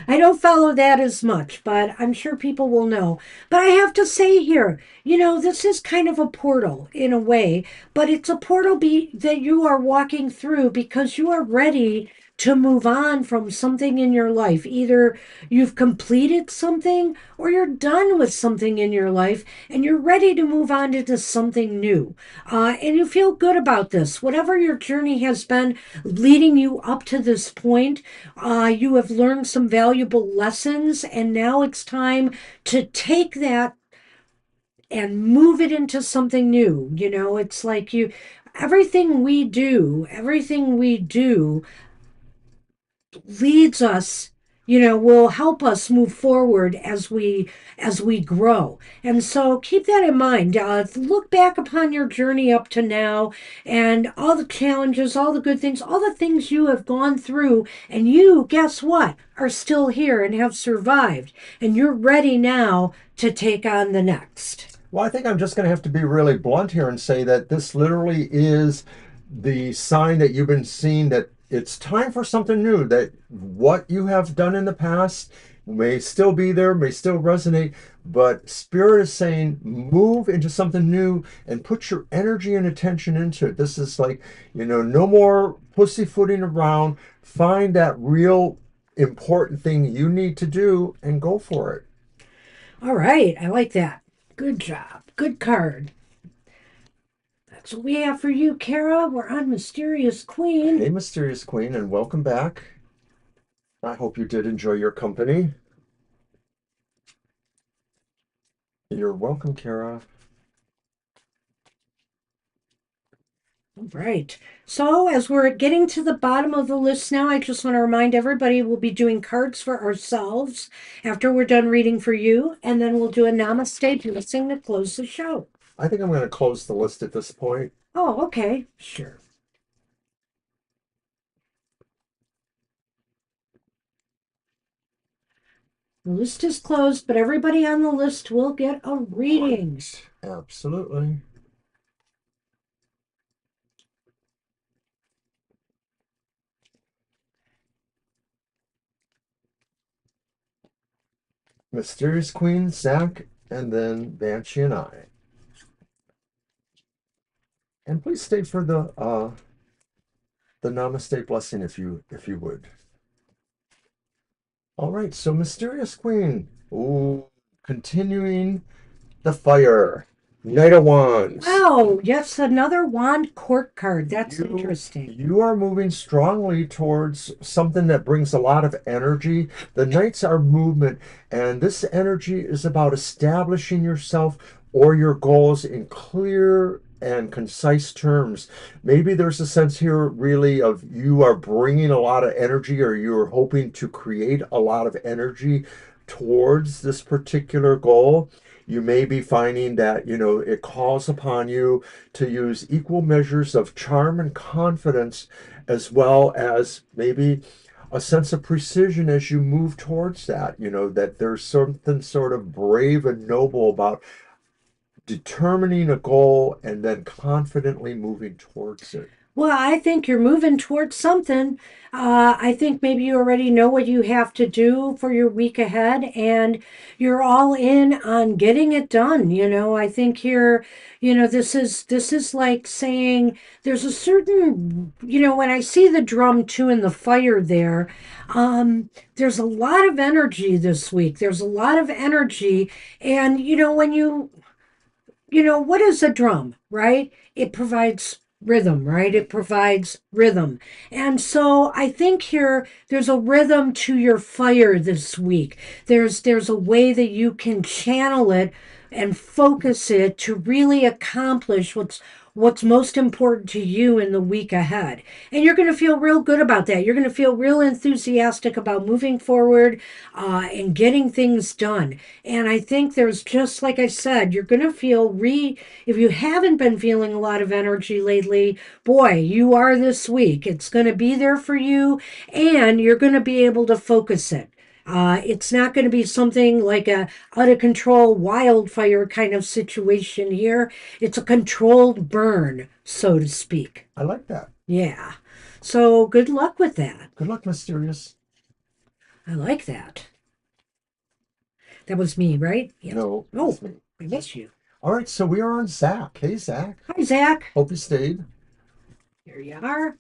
I don't follow that as much, but I'm sure people will know. But I have to say here, this is kind of a portal in a way, but it's a portal that you are walking through because you are ready to move on from something in your life. Either you've completed something or you're done with something in your life and you're ready to move on into something new. And you feel good about this. Whatever your journey has been leading you up to this point, you have learned some valuable lessons, and now it's time to take that and move it into something new. It's like everything we do leads us, will help us move forward as we grow. And so keep that in mind. Look back upon your journey up to now and all the challenges, all the good things, all the things you have gone through, and you, guess what, are still here and have survived, and you're ready now to take on the next.
Well, I think I'm just going to have to be really blunt here and say that this literally is the sign that you've been seeing that it's time for something new, that what you have done in the past may still be there, may still resonate, but Spirit is saying move into something new and put your energy and attention into it. This is like, no more pussyfooting around. Find that real important thing you need to do and go for it.
All right, I like that. Good job. Good card. That's what we have for you, Kara. We're on Mysterious Queen.
Hey, Mysterious Queen, and welcome back. I hope you did enjoy your company. You're welcome, Kara.
Right. So, as we're getting to the bottom of the list now, I just want to remind everybody we'll be doing cards for ourselves after we're done reading for you, and then we'll do a namaste blessing to close the show.
I think I'm going to close the list at this point.
Oh, okay. Sure. The list is closed, but everybody on the list will get a reading.
Right. Absolutely. Mysterious Queen, Zach, and then Banshee and I. And please stay for the Namaste blessing if you would. All right, so Mysterious Queen. Ooh, continuing the fire. Knight of Wands.
Wow, yes, another wand court card. That's
You
interesting.
you are moving strongly towards something that brings a lot of energy. The Knights are movement, and this energy is about establishing yourself or your goals in clear and concise terms. Maybe there's a sense here really of you are bringing a lot of energy or you're hoping to create a lot of energy towards this particular goal. You may be finding that, it calls upon you to use equal measures of charm and confidence, as well as maybe a sense of precision as you move towards that. That there's something sort of brave and noble about determining a goal and then confidently moving towards it.
Well, I think you're moving towards something. I think maybe you already know what you have to do for your week ahead, and you're all in on getting it done. I think this is like saying there's a certain, when I see the drum too in the fire there, there's a lot of energy this week. There's a lot of energy, and when what is a drum, right? It provides rhythm, right? It provides rhythm. And so I think here there's a rhythm to your fire this week. There's a way that you can channel it and focus it to really accomplish what's most important to you in the week ahead. And you're going to feel real good about that. You're going to feel real enthusiastic about moving forward and getting things done. And I think there's just like I said, you're going to if you haven't been feeling a lot of energy lately, boy, you are this week. It's going to be there for you and you're going to be able to focus it. It's not going to be something like a out of control wildfire kind of situation here. It's a controlled burn, so to speak.
I like that.
Yeah. So good luck with that.
Good luck, Mysterious.
I like that. That was me, right? Yes.
No,
Oh,
that's me.
I miss you.
All right, so we are on Zach. Hey, Zach.
Hi, Zach.
Hope you stayed.
Here you are.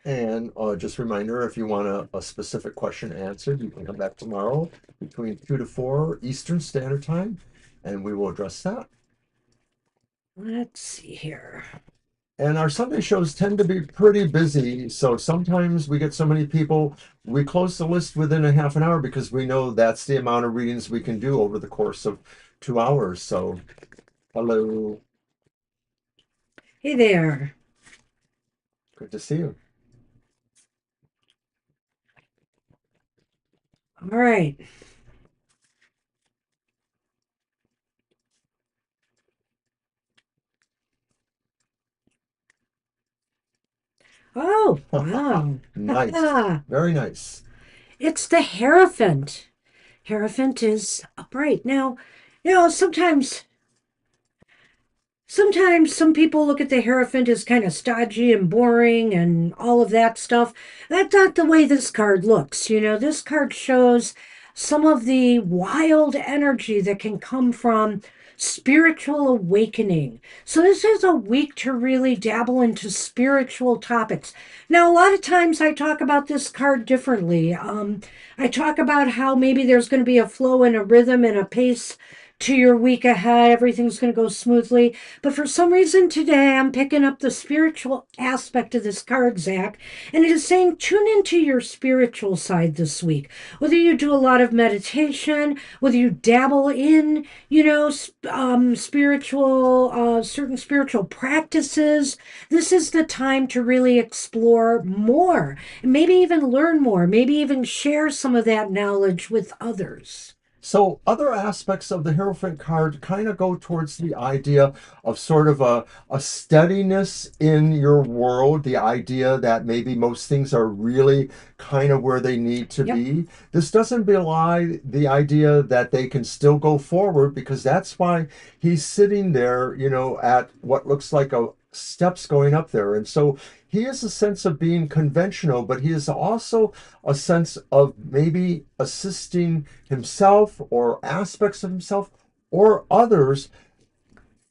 And just a reminder, if you want a specific question answered, you can come back tomorrow between 2 to 4 Eastern Standard Time, and we will address that.
Let's see here.
And our Sunday shows tend to be pretty busy, so sometimes we get so many people, we close the list within a half an hour because we know that's the amount of readings we can do over the course of 2 hours. So, hello,
Hey there.
good to see you.
All right. Oh, wow.
Nice, very nice.
It's the Hierophant. Hierophant is upright. Now, sometimes some people look at the Hierophant as kind of stodgy and boring and all of that stuff. That's not the way this card looks. This card shows some of the wild energy that can come from spiritual awakening. So this is a week to really dabble into spiritual topics. Now, a lot of times I talk about this card differently. I talk about how maybe there's going to be a flow and a rhythm and a pace to your week ahead. Everything's going to go smoothly. But for some reason today, I'm picking up the spiritual aspect of this card, Zach. And it is saying tune into your spiritual side this week. Whether you do a lot of meditation, whether you dabble in, spiritual, certain spiritual practices, this is the time to really explore more and maybe even learn more, maybe even share some of that knowledge with others.
So other aspects of the Hierophant card kind of go towards the idea of sort of a steadiness in your world, the idea that maybe most things are really kind of where they need to
Yep.
be. This doesn't belie the idea that they can still go forward, because that's why he's sitting there, at what looks like a steps going up there. And so he has a sense of being conventional, but he is also a sense of maybe assisting himself or aspects of himself or others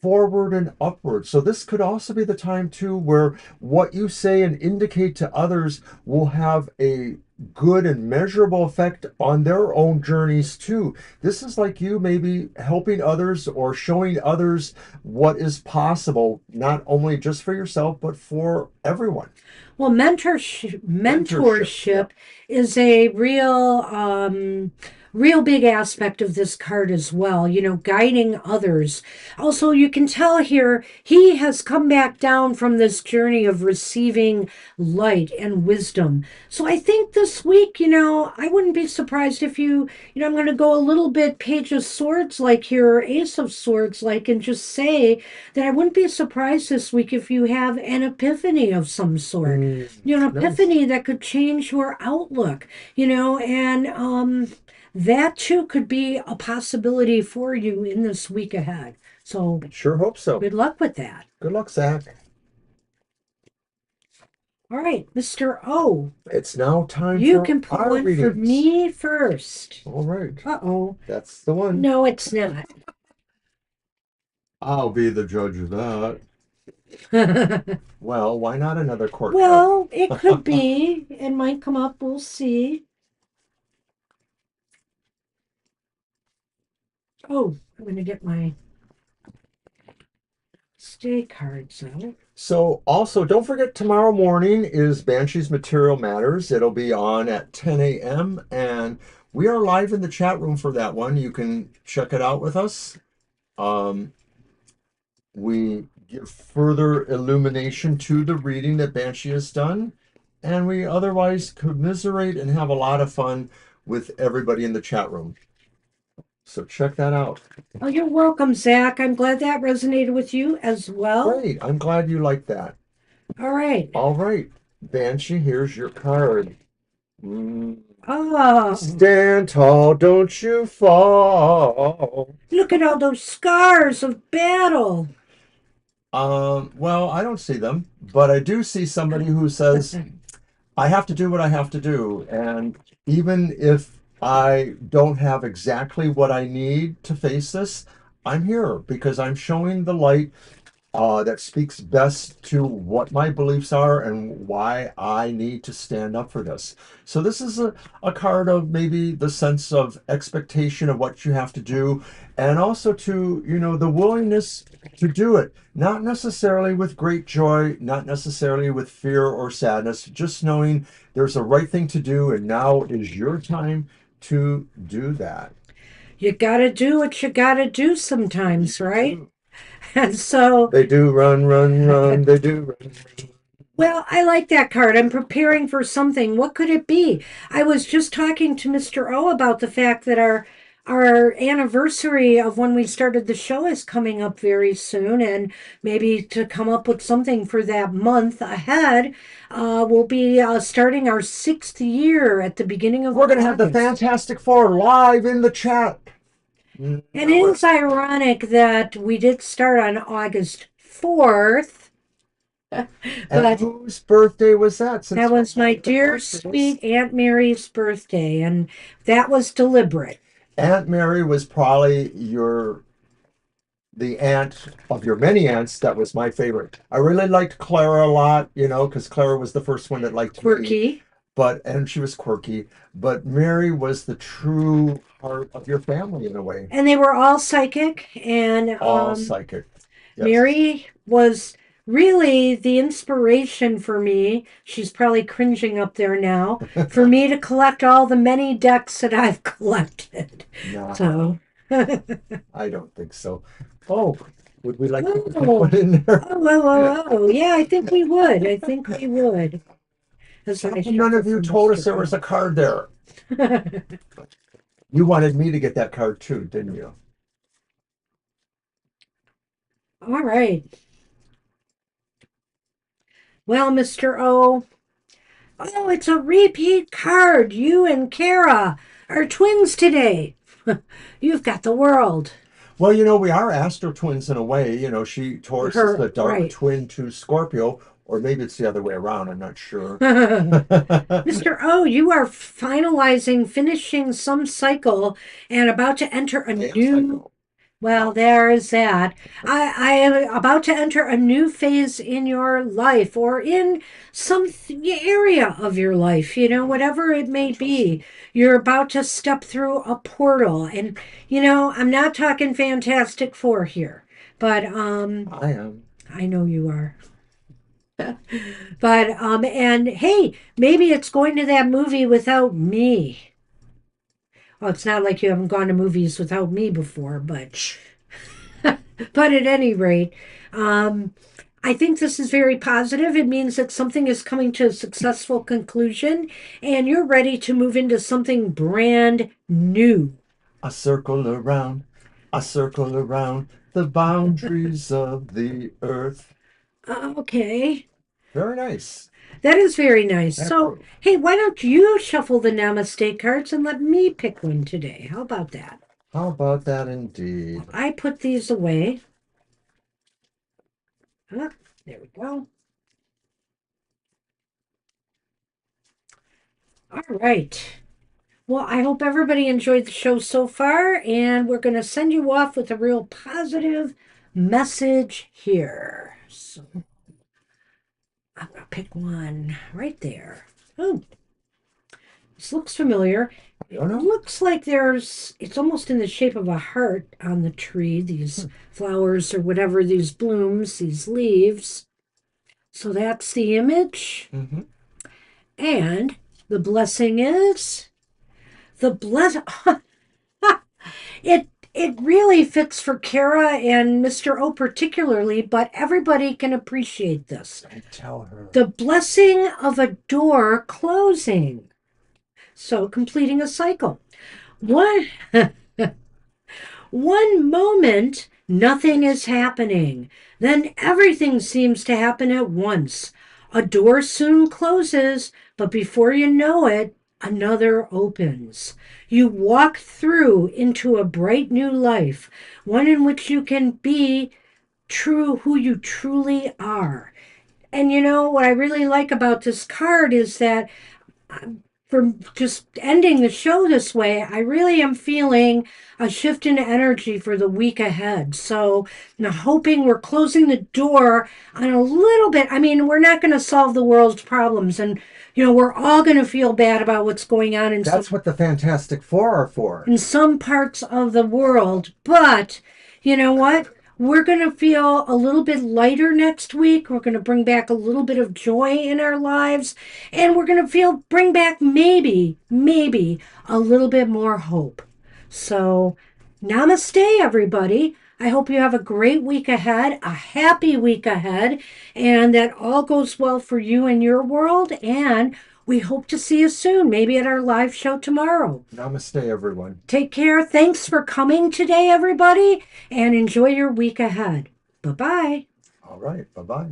forward and upward. So this could also be the time too where what you say and indicate to others will have a good and measurable effect on their own journeys too. This is like you maybe helping others or showing others what is possible, not only just for yourself, but for everyone.
Well, mentorship
Mentorship. Yeah.
mentorship is a real big aspect of this card as well, guiding others. Also, you can tell here he has come back down from this journey of receiving light and wisdom. So I think this week, I wouldn't be surprised if I'm going to go a little bit Page of Swords like here, or Ace of Swords like, and just say that I wouldn't be surprised this week if you have an epiphany of some sort, an
Nice.
epiphany that could change your outlook, and that too could be a possibility for you in this week ahead. So
Sure hope so.
good luck with that.
Good luck, Zach.
All right, Mr. O,
It's now time
you
for
can pull
our
one for
readings.
me first.
All right.
Uh-oh.
That's the one.
No, it's not.
I'll be the judge of that. Well, why not another court card?
Well, it could be. It might come up. We'll see. Oh, I'm going to get my stay cards out.
So, also, don't forget tomorrow morning is Banshee's Material Matters. It'll be on at 10 a.m. and we are live in the chat room for that one. You can check it out with us. Um, we give further illumination to the reading that Banshee has done, and we otherwise commiserate and have a lot of fun with everybody in the chat room. So check that out.
Oh, you're welcome, Zach. I'm glad that resonated with you as well.
Great. I'm glad you like that.
All right.
All right, Banshee, here's your card. Mm.
Oh,
Stand tall, don't you fall.
look at all those scars of battle.
Well, I don't see them, but I do see somebody who says, I have to do what I have to do. And even if I don't have exactly what I need to face this, I'm here because I'm showing the light that speaks best to what my beliefs are and why I need to stand up for this. So this is a card of maybe the sense of expectation of what you have to do, and also to, the willingness to do it. Not necessarily with great joy, not necessarily with fear or sadness, just knowing there's a right thing to do, and now is your time to do that.
You got to do what you got to do sometimes,
You
right?
do.
And so,
They do run, run, run. They do run, run.
well, I like that card. I'm preparing for something. What could it be? I was just talking to Mr. O about the fact that our anniversary of when we started the show is coming up very soon, and maybe to come up with something for that month ahead, we'll be starting our 6th year at the beginning of
We're going to have the
August.
Fantastic Four live in the chat.
And it
No,
is ironic that we did start on August 4th,
and
but
whose birthday was that?
that
Since we're
was my
on the
dear,
birthdays,
sweet Aunt Mary's birthday, and that was deliberate.
Aunt Mary was probably the aunt of your many aunts that was my favorite. I really liked Clara a lot, because Clara was the first one that liked me.
Quirky.
and she was quirky, but Mary was the true heart of your family in a way.
And they were all psychic, and
All psychic. Yes.
Mary was really the inspiration for me. She's probably cringing up there now for me to collect all the many decks that I've collected.
No,
So, oh,
I don't think so. Oh, would we like to put that
oh,
one in there?
oh. Yeah, I think we would. I think we would. As
How
I
come none
shuffle
of you
for
told us
Mr.
there was a
O.
card there? You wanted me to get that card too, didn't you?
All right. Well, Mr. O. Oh, it's a repeat card. You and Kara are twins today. You've got the world.
Well, we are astro twins in a way. She Taurus is
Her,
the dark
right.
twin to Scorpio, or maybe it's the other way around. I'm not sure.
Mr. O, you are finishing some cycle and about to enter a
Damn
new.
cycle.
Well, there is that. I am about to enter a new phase in your life or in some area of your life, whatever it may be. You're about to step through a portal. And, I'm not talking Fantastic Four here, but
I am.
I know you are. But, and hey, maybe it's going to that movie without me. Well, it's not like you haven't gone to movies without me before, but. But at any rate, um, I think this is very positive. It means that something is coming to a successful conclusion and you're ready to move into something brand new.
A circle around the boundaries of the earth.
Okay,
Very nice.
that is very nice.
I
So,
approve.
hey, why don't you shuffle the Namaste cards and let me pick one today? How about that?
How about that indeed?
I put these away. Ah, there we go. All right. Well, I hope everybody enjoyed the show so far, and we're going to send you off with a real positive message here. So I'm going to pick one right there. Oh, this looks familiar.
I
It
don't know.
looks like it's almost in the shape of a heart on the tree, these flowers or whatever, these blooms, these leaves. So that's the image.
Hmm.
And the blessing is the bless. It really fits for Kara and Mr. O particularly, but everybody can appreciate this.
Don't tell her.
The blessing of a door closing. So completing a cycle. One one moment nothing is happening. Then everything seems to happen at once. A door soon closes, but before you know it, another opens. You walk through into a bright new life, one in which you can be true who you truly are. And what I really like about this card is that for just ending the show this way, I really am feeling a shift in energy for the week ahead. So I'm hoping we're closing the door on a little bit. I mean, we're not going to solve the world's problems, and we're all going to feel bad about what's going on
That's what the Fantastic Four are for.
in some parts of the world. But you know what? We're going to feel a little bit lighter next week. We're going to bring back a little bit of joy in our lives. And we're going to bring back maybe a little bit more hope. So, namaste, everybody. I hope you have a great week ahead, a happy week ahead, and that all goes well for you and your world. And we hope to see you soon, maybe at our live show tomorrow.
Namaste, everyone.
Take care. Thanks for coming today, everybody, and enjoy your week ahead. Bye bye.
All right. Bye bye.